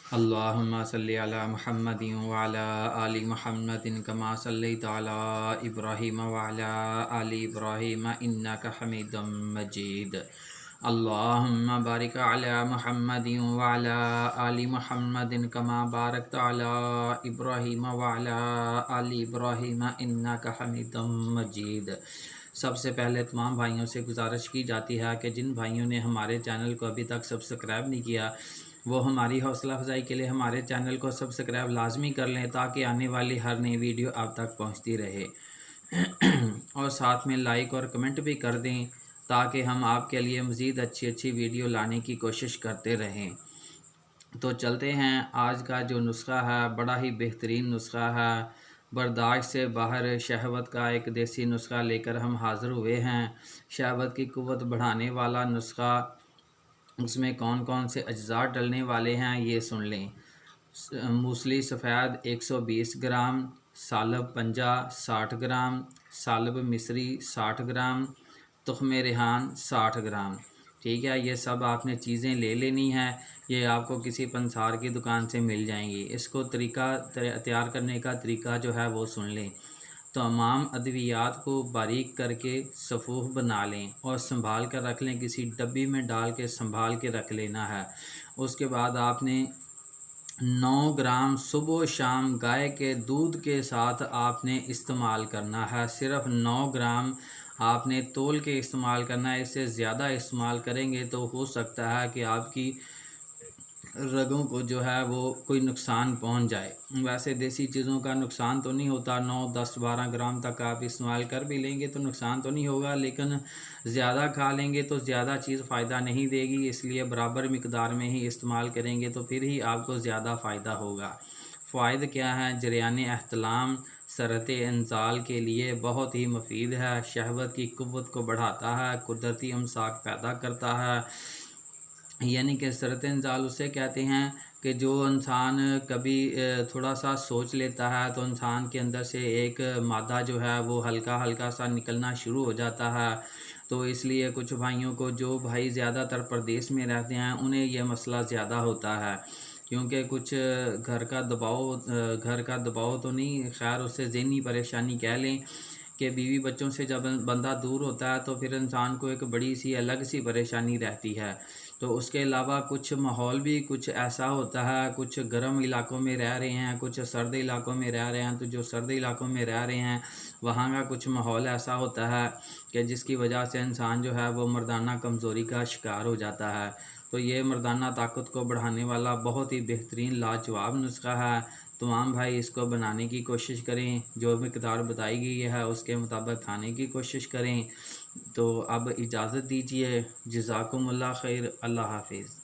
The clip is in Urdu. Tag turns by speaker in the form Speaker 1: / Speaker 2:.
Speaker 1: اللہم صلی علی محمد وعلی آل محمد کما صلیت علی ابراہیم وعلی آل ابراہیم انک حمید مجید۔ اللہم بارک علی محمد وعلی آل محمد کما بارکت علی ابراہیم وعلی آل ابراہیم انک حمید مجید۔ سب سے پہلے تمام بھائیوں سے گزارش کی جاتی ہے کہ جن بھائیوں نے ہمارے چینل کو ابھی تک سبسکرائب نہیں کیا وہ ہماری حوصلہ افزائی کے لیے ہمارے چینل کو سبسکرائب لازمی کر لیں تاکہ آنے والی ہر نئی ویڈیو آپ تک پہنچتی رہے اور ساتھ میں لائک اور کمنٹ بھی کر دیں تاکہ ہم آپ کے لیے مزید اچھی ویڈیو لانے کی کوشش کرتے رہیں۔ تو چلتے ہیں، آج کا جو نسخہ ہے بڑا ہی بہترین نسخہ ہے، برداشت سے باہر شہوت کا ایک دیسی نسخہ لے کر ہم حاضر ہوئے ہیں۔ شہوت کی قوت بڑھانے والا نسخہ، اس میں کون کون سے اجزاء ڈلنے والے ہیں یہ سن لیں۔ موسلی سفید 120 گرام، سالب پنجہ 60 گرام، سالب مصری 60 گرام، تخم ریحان 60 گرام۔ ٹھیک ہے، یہ سب آپ نے چیزیں لے لینی ہیں، یہ آپ کو کسی پنسار کی دکان سے مل جائیں گی۔ اس کو تیار کرنے کا طریقہ جو ہے وہ سن لیں۔ تمام ادویات کو باریک کر کے صفوف بنا لیں اور سنبھال کر رکھ لیں، کسی ڈبی میں ڈال کے سنبھال کے رکھ لینا ہے۔ اس کے بعد آپ نے 9 گرام صبح و شام گائے کے دودھ کے ساتھ آپ نے استعمال کرنا ہے۔ صرف 9 گرام آپ نے تول کے استعمال کرنا ہے، اس سے زیادہ استعمال کریں گے تو ہو سکتا ہے کہ آپ کی رگوں کو جو ہے وہ کوئی نقصان پہنچ جائے۔ ویسے دیسی چیزوں کا نقصان تو نہیں ہوتا، 9 10 12 گرام تک آپ استعمال کر بھی لیں گے تو نقصان تو نہیں ہوگا، لیکن زیادہ کھا لیں گے تو زیادہ چیز فائدہ نہیں دے گی، اس لیے برابر مقدار میں ہی استعمال کریں گے تو پھر ہی آپ کو زیادہ فائدہ ہوگا۔ فوائد کیا ہیں؟ جریان احتلام، سرعت انزال کے لیے بہت ہی مفید ہے، شہوت کی قوت کو بڑھاتا ہے، قدرتی امساک پیدا کرتا ہے۔ یعنی کہ سرعت انزال اسے کہتے ہیں کہ جو انسان کبھی تھوڑا سا سوچ لیتا ہے تو انسان کے اندر سے ایک مادہ جو ہے وہ ہلکا سا نکلنا شروع ہو جاتا ہے۔ تو اس لیے کچھ بھائیوں کو، جو بھائی زیادہ تر پردیس میں رہتے ہیں، انہیں یہ مسئلہ زیادہ ہوتا ہے، کیونکہ کچھ گھر کا دباؤ تو نہیں، خیر اس سے ذہنی پریشانی کہہ لیں کہ بیوی بچوں سے جب بندہ دور ہوتا ہے تو پھر انسان کو ایک بڑی سی الگ سی پریشانی رہتی ہے۔ تو اس کے علاوہ کچھ ماحول بھی کچھ ایسا ہوتا ہے، کچھ گرم علاقوں میں رہ رہے ہیں، کچھ سرد علاقوں میں رہ رہے ہیں، تو جو سرد علاقوں میں رہ رہے ہیں وہاں کا کچھ ماحول ایسا ہوتا ہے کہ جس کی وجہ سے انسان جو ہے وہ مردانہ کمزوری کا شکار ہو جاتا ہے۔ تو یہ مردانہ طاقت کو بڑھانے والا بہت ہی بہترین لاجواب نسخہ ہے۔ تمام بھائی اس کو بنانے کی کوشش کریں، جو مقدار بتائی گئی ہے اس کے مطابق کھانے کی کوشش کریں۔ تو اب اجازت دیجیے، جزاکم اللہ خیر، اللہ حافظ۔